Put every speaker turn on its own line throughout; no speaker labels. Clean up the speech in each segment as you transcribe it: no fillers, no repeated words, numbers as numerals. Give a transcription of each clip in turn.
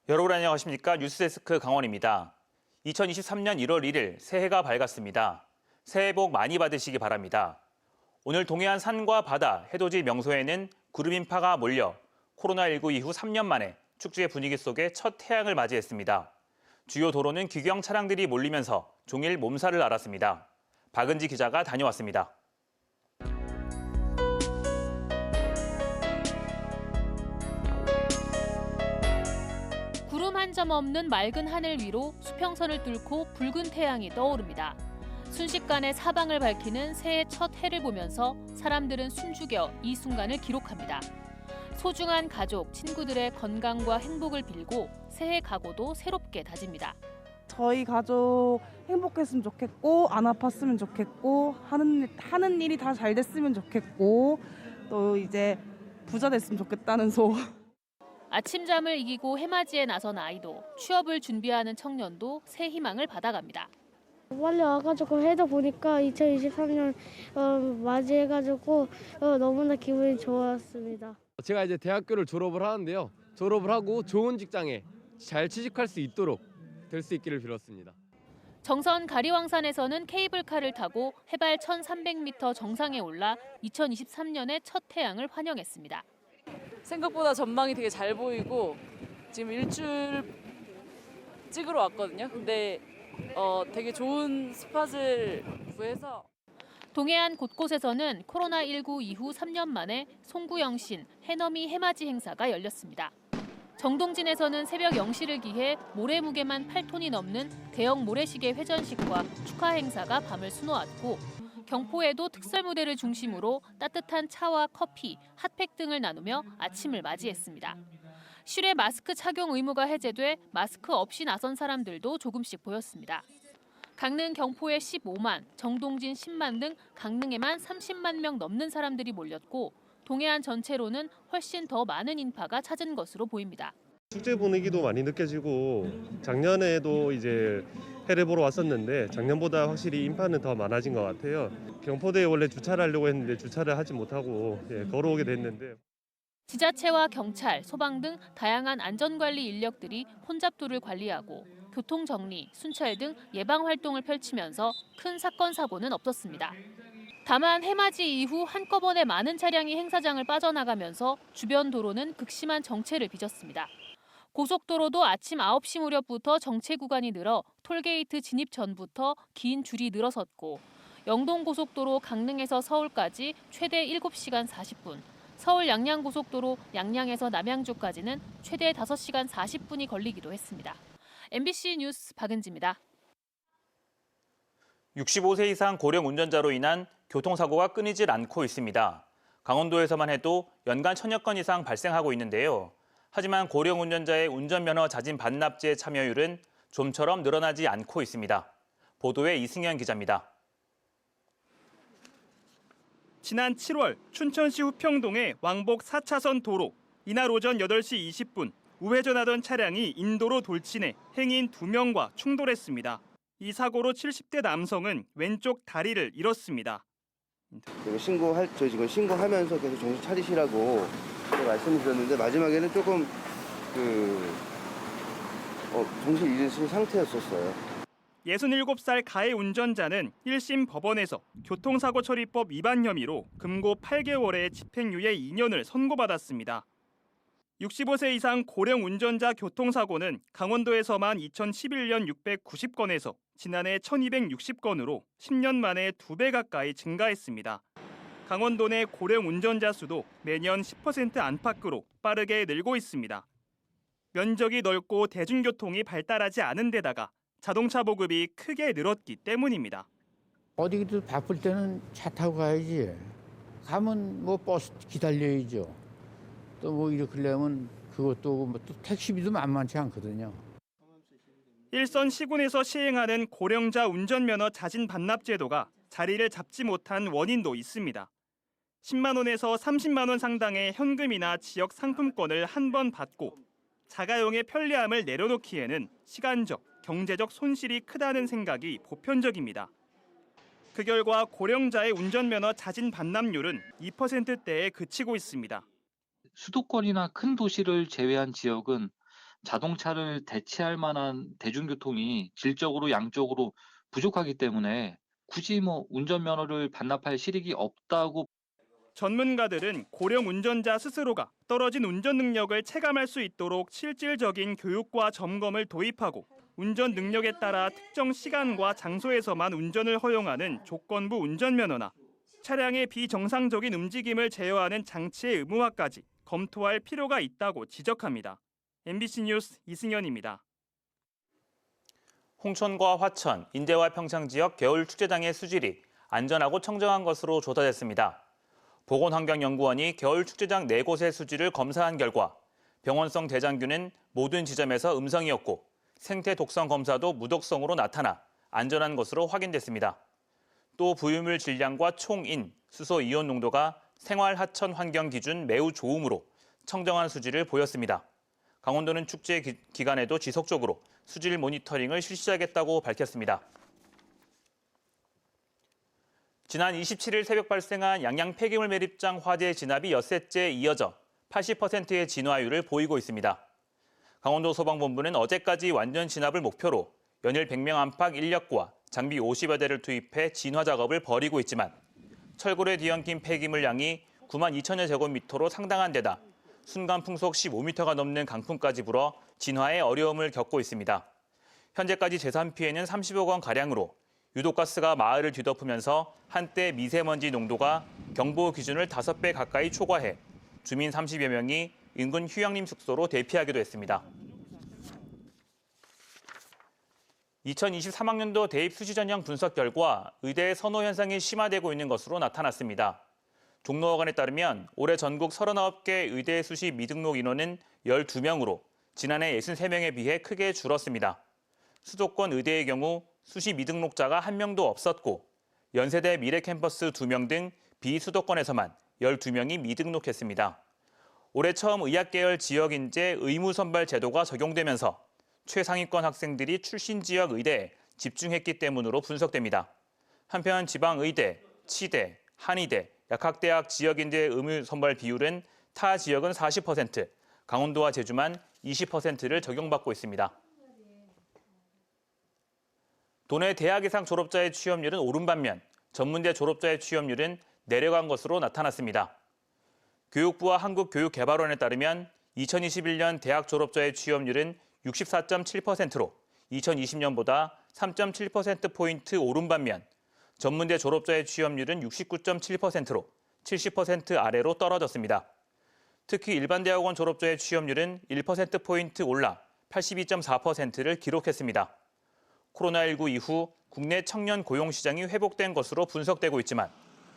여러분 안녕하십니까? 뉴스데스크 강원입니다. 2023년 1월 1일 새해가 밝았습니다. 새해 복 많이 받으시기 바랍니다. 오늘 동해안 산과 바다, 해돋이 명소에는 구름 인파가 몰려 코로나19 이후 3년 만에 축제의 분위기 속에 첫 태양을 맞이했습니다. 주요 도로는 귀경 차량들이 몰리면서 종일 몸살을 앓았습니다. 박은지 기자가 다녀왔습니다.
구름 한 점 없는 맑은 하늘 위로 수평선을 뚫고 붉은 태양이 떠오릅니다. 순식간에 사방을 밝히는 새해 첫 해를 보면서 사람들은 숨죽여 이 순간을 기록합니다. 소중한 가족, 친구들의 건강과 행복을 빌고 새해 각오도 새롭게 다집니다.
저희 가족 행복했으면 좋겠고 안 아팠으면 좋겠고 하는 일이 다 잘 됐으면 좋겠고 또 이제 부자 됐으면 좋겠다는 소원.
아침잠을 이기고 해맞이에 나선 아이도, 취업을 준비하는 청년도 새 희망을 받아갑니다.
빨리 와가지고 해다 보니까 2023년 맞이해가지고 너무나 기분이 좋았습니다.
제가 이제 대학교를 졸업을 하는데요. 졸업을 하고 좋은 직장에 잘 취직할 수 있도록 될 수 있기를 빌었습니다.
정선 가리왕산에서는 케이블카를 타고 해발 1,300m 정상에 올라 2023년의 첫 태양을 환영했습니다.
생각보다 전망이 되게 잘 보이고 지금 일출 찍으러 왔거든요. 근데 되게 좋은 스팟을 구해서
동해안 곳곳에서는 코로나19 이후 3년 만에 송구영신, 해넘이 해맞이 행사가 열렸습니다. 정동진에서는 새벽 0시를 기해 모래 무게만 8톤이 넘는 대형 모래시계 회전식과 축하 행사가 밤을 수놓았고, 경포에도 특설 무대를 중심으로 따뜻한 차와 커피, 핫팩 등을 나누며 아침을 맞이했습니다. 실외 마스크 착용 의무가 해제돼 마스크 없이 나선 사람들도 조금씩 보였습니다. 강릉 경포에 15만, 정동진 10만 등 강릉에만 30만 명 넘는 사람들이 몰렸고, 동해안 전체로는 훨씬 더 많은 인파가 찾은 것으로 보입니다.
축제 분위기도 많이 느껴지고 작년에도 이제 해를 보러 왔었는데 작년보다 확실히 인파는 더 많아진 것 같아요. 경포대에 원래 주차를 하려고 했는데 주차를 하지 못하고 걸어오게 됐는데
지자체와 경찰, 소방 등 다양한 안전관리 인력들이 혼잡도를 관리하고 교통정리, 순찰 등 예방 활동을 펼치면서 큰 사건 사고는 없었습니다. 다만 해맞이 이후 한꺼번에 많은 차량이 행사장을 빠져나가면서 주변 도로는 극심한 정체를 빚었습니다. 고속도로도 아침 9시 무렵부터 정체 구간이 늘어 톨게이트 진입 전부터 긴 줄이 늘어섰고, 영동고속도로 강릉에서 서울까지 최대 7시간 40분, 서울 양양고속도로 양양에서 남양주까지는 최대 5시간 40분이 걸리기도 했습니다. MBC 뉴스 박은지입니다.
65세 이상 고령 운전자로 인한 교통사고가 끊이질 않고 있습니다. 강원도에서만 해도 연간 1000여 건 이상 발생하고 있는데요. 하지만 고령 운전자의 운전면허 자진 반납제 참여율은 좀처럼 늘어나지 않고 있습니다. 보도에 이승현 기자입니다.
지난 7월 춘천시 후평동의 왕복 4차선 도로, 이날 오전 8시 20분 우회전하던 차량이 인도로 돌진해 행인 2명과 충돌했습니다. 이 사고로 70대 남성은 왼쪽 다리를 잃었습니다.
저희 지금 신고하면서 계속 정신 차리시라고 말씀을 드렸는데 마지막에는 조금 정신 잃으신 상태였었어요.
67살 가해 운전자는 1심 법원에서 교통사고 처리법 위반 혐의로 금고 8개월에 집행유예 2년을 선고받았습니다. 65세 이상 고령 운전자 교통사고는 강원도에서만 2011년 690건에서 지난해 1260건으로 10년 만에 2배 가까이 증가했습니다. 강원도 내 고령 운전자 수도 매년 10% 안팎으로 빠르게 늘고 있습니다. 면적이 넓고 대중교통이 발달하지 않은 데다가 자동차 보급이 크게 늘었기 때문입니다.
어디든 바쁠 때는 차 타고 가야지. 가면 뭐 버스 기다려야죠. 또 뭐 이러려면 그것도 또 택시비도 만만치 않거든요.
일선 시군에서 시행하는 고령자 운전면허 자진 반납 제도가 자리를 잡지 못한 원인도 있습니다. 10만 원에서 30만 원 상당의 현금이나 지역 상품권을 한 번 받고 자가용의 편리함을 내려놓기에는 시간적, 경제적 손실이 크다는 생각이 보편적입니다. 그 결과 고령자의 운전면허 자진 반납률은 2%대에 그치고 있습니다.
수도권이나 큰 도시를 제외한 지역은 자동차를 대체할 만한 대중교통이 질적으로 양적으로 부족하기 때문에 굳이 운전면허를 반납할 실익이 없다고.
전문가들은 고령 운전자 스스로가 떨어진 운전 능력을 체감할 수 있도록 실질적인 교육과 점검을 도입하고 운전 능력에 따라 특정 시간과 장소에서만 운전을 허용하는 조건부 운전면허나 차량의 비정상적인 움직임을 제어하는 장치의 의무화까지 검토할 필요가 있다고 지적합니다. MBC 뉴스 이승현입니다.
홍천과 화천, 인제와 평창 지역 겨울축제장의 수질이 안전하고 청정한 것으로 조사됐습니다. 보건환경연구원이 겨울축제장 4곳의 수질을 검사한 결과 병원성 대장균은 모든 지점에서 음성이었고 생태 독성 검사도 무독성으로 나타나 안전한 것으로 확인됐습니다. 또 부유물 질량과 총인, 수소 이온 농도가 생활 하천 환경 기준 매우 좋음으로 청정한 수질을 보였습니다. 강원도는 축제 기간에도 지속적으로 수질 모니터링을 실시하겠다고 밝혔습니다. 지난 27일 새벽 발생한 양양 폐기물 매립장 화재 진압이 엿새째 이어져 80%의 진화율을 보이고 있습니다. 강원도 소방본부는 어제까지 완전 진압을 목표로 연일 100명 안팎 인력과 장비 50여 대를 투입해 진화 작업을 벌이고 있지만 철골에 뒤엉킨 폐기물 양이 9만 2천여 제곱미터로 상당한 데다 순간 풍속 15m가 넘는 강풍까지 불어 진화에 어려움을 겪고 있습니다. 현재까지 재산 피해는 30억 원 가량으로 유독가스가 마을을 뒤덮으면서 한때 미세먼지 농도가 경보 기준을 5배 가까이 초과해 주민 30여 명이 인근 휴양림 숙소로 대피하기도 했습니다. 2023학년도 대입 수시 전형 분석 결과 의대 선호 현상이 심화되고 있는 것으로 나타났습니다. 종로어간에 따르면 올해 전국 39개 의대 수시 미등록 인원은 12명으로 지난해 63명에 비해 크게 줄었습니다. 수도권 의대의 경우 수시 미등록자가 1명도 없었고 연세대 미래캠퍼스 2명 등 비수도권에서만 12명이 미등록했습니다. 올해 처음 의학계열 지역인재 의무 선발 제도가 적용되면서 최상위권 학생들이 출신 지역 의대에 집중했기 때문으로 분석됩니다. 한편 지방의대, 치대, 한의대, 약학대학 지역인재 의무 선발 비율은 타 지역은 40%, 강원도와 제주만 20%를 적용받고 있습니다. 도내 대학 이상 졸업자의 취업률은 오른 반면 전문대 졸업자의 취업률은 내려간 것으로 나타났습니다. 교육부와 한국교육개발원에 따르면 2021년 대학 졸업자의 취업률은 64.7%로 2020년보다 3.7%포인트 오른 반면 전문대 졸업자의 취업률은 69.7%로 70% 아래로 떨어졌습니다. 특히 일반대학원 졸업자의 취업률은 1%포인트 올라 82.4%를 기록했습니다. 코로나19 이후 국내 청년 고용 시장이 회복된 것으로 분석되고 있지만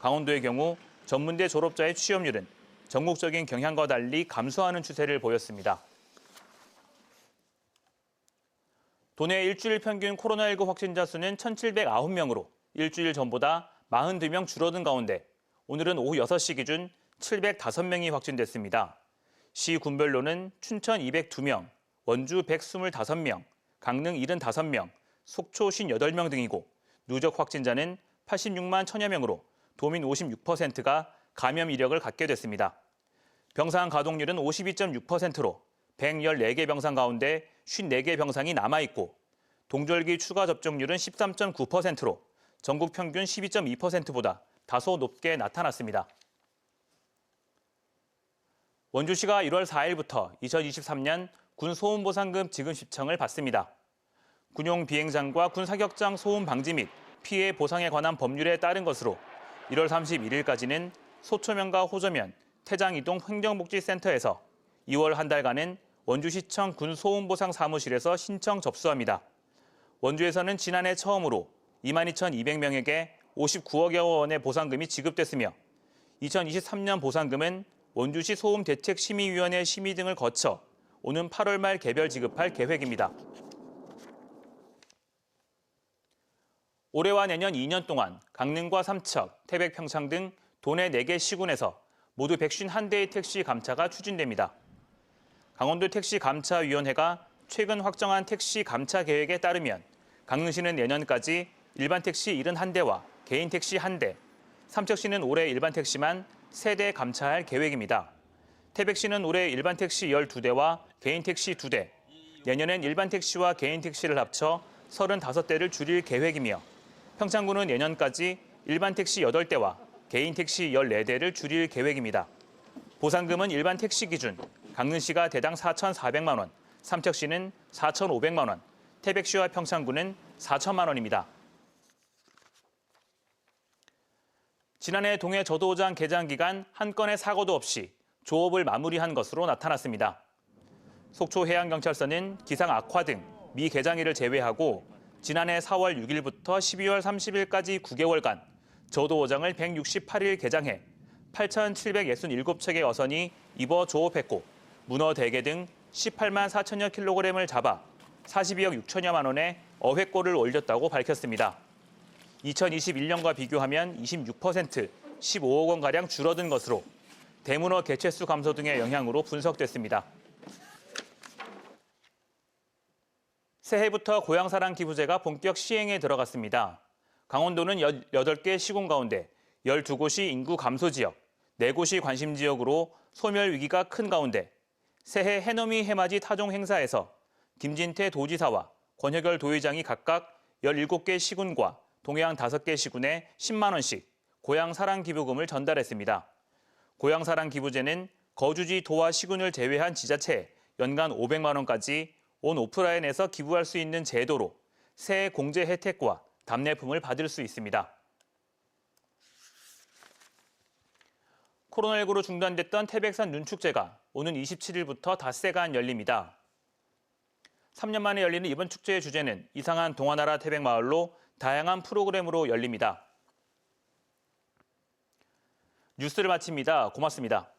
강원도의 경우 전문대 졸업자의 취업률은 전국적인 경향과 달리 감소하는 추세를 보였습니다. 도내 일주일 평균 코로나19 확진자 수는 1,709명으로 일주일 전보다 42명 줄어든 가운데 오늘은 오후 6시 기준 705명이 확진됐습니다. 시 군별로는 춘천 202명, 원주 125명, 강릉 75명, 속초 58명 등이고 누적 확진자는 86만 1천여 명으로 도민 56%가 감염 이력을 갖게 됐습니다. 병상 가동률은 52.6%로 114개 병상 가운데 54개 병상이 남아있고 동절기 추가 접종률은 13.9%로 전국 평균 12.2%보다 다소 높게 나타났습니다. 원주시가 1월 4일부터 2023년 군 소음보상금 지급 시청을 받습니다. 군용 비행장과 군 사격장 소음 방지 및 피해 보상에 관한 법률에 따른 것으로 1월 31일까지는 소초면과 호저면, 태장이동 행정복지센터에서 2월 한 달간은 원주시청 군소음보상 사무실에서 신청 접수합니다. 원주에서는 지난해 처음으로 22,200명에게 59억여 원의 보상금이 지급됐으며 2023년 보상금은 원주시 소음대책심의위원회 심의 등을 거쳐 오는 8월 말 개별 지급할 계획입니다. 올해와 내년 2년 동안 강릉과 삼척, 태백, 평창 등 도내 4개 시군에서 모두 151대의 택시 감차가 추진됩니다. 강원도 택시감차위원회가 최근 확정한 택시 감차 계획에 따르면 강릉시는 내년까지 일반 택시 71대와 개인 택시 1대, 삼척시는 올해 일반 택시만 3대 감차할 계획입니다. 태백시는 올해 일반 택시 12대와 개인 택시 2대, 내년엔 일반 택시와 개인 택시를 합쳐 35대를 줄일 계획이며 평창군은 내년까지 일반 택시 8대와 개인 택시 14대를 줄일 계획입니다. 보상금은 일반 택시 기준 강릉시가 대당 4,400만 원, 삼척시는 4,500만 원, 태백시와 평창군은 4천만 원입니다. 지난해 동해 저도호장 개장 기간 한 건의 사고도 없이 조업을 마무리한 것으로 나타났습니다. 속초해양경찰서는 기상 악화 등 미개장일을 제외하고 지난해 4월 6일부터 12월 30일까지 9개월간 저도호장을 168일 개장해 8,767척의 어선이 입어 조업했고 문어, 대게 등 18만 4천여 킬로그램을 잡아 42억 6천여만 원의 어획고를 올렸다고 밝혔습니다. 2021년과 비교하면 26%, 15억 원가량 줄어든 것으로 대문어 개체수 감소 등의 영향으로 분석됐습니다. 새해부터 고향사랑 기부제가 본격 시행에 들어갔습니다. 강원도는 18개 시군 가운데 12곳이 인구 감소 지역, 4곳이 관심 지역으로 소멸 위기가 큰 가운데 새해 해넘이 해맞이 타종 행사에서 김진태 도지사와 권혁열 도의장이 각각 17개 시군과 동해안 5개 시군에 10만 원씩 고향사랑 기부금을 전달했습니다. 고향사랑 기부제는 거주지 도와 시군을 제외한 지자체에 연간 500만 원까지 온 오프라인에서 기부할 수 있는 제도로 새해 공제 혜택과 답례품을 받을 수 있습니다. 코로나19로 중단됐던 태백산 눈축제가 오는 27일부터 닷새간 열립니다. 3년 만에 열리는 이번 축제의 주제는 이상한 동화나라 태백마을로 다양한 프로그램으로 열립니다. 뉴스를 마칩니다. 고맙습니다.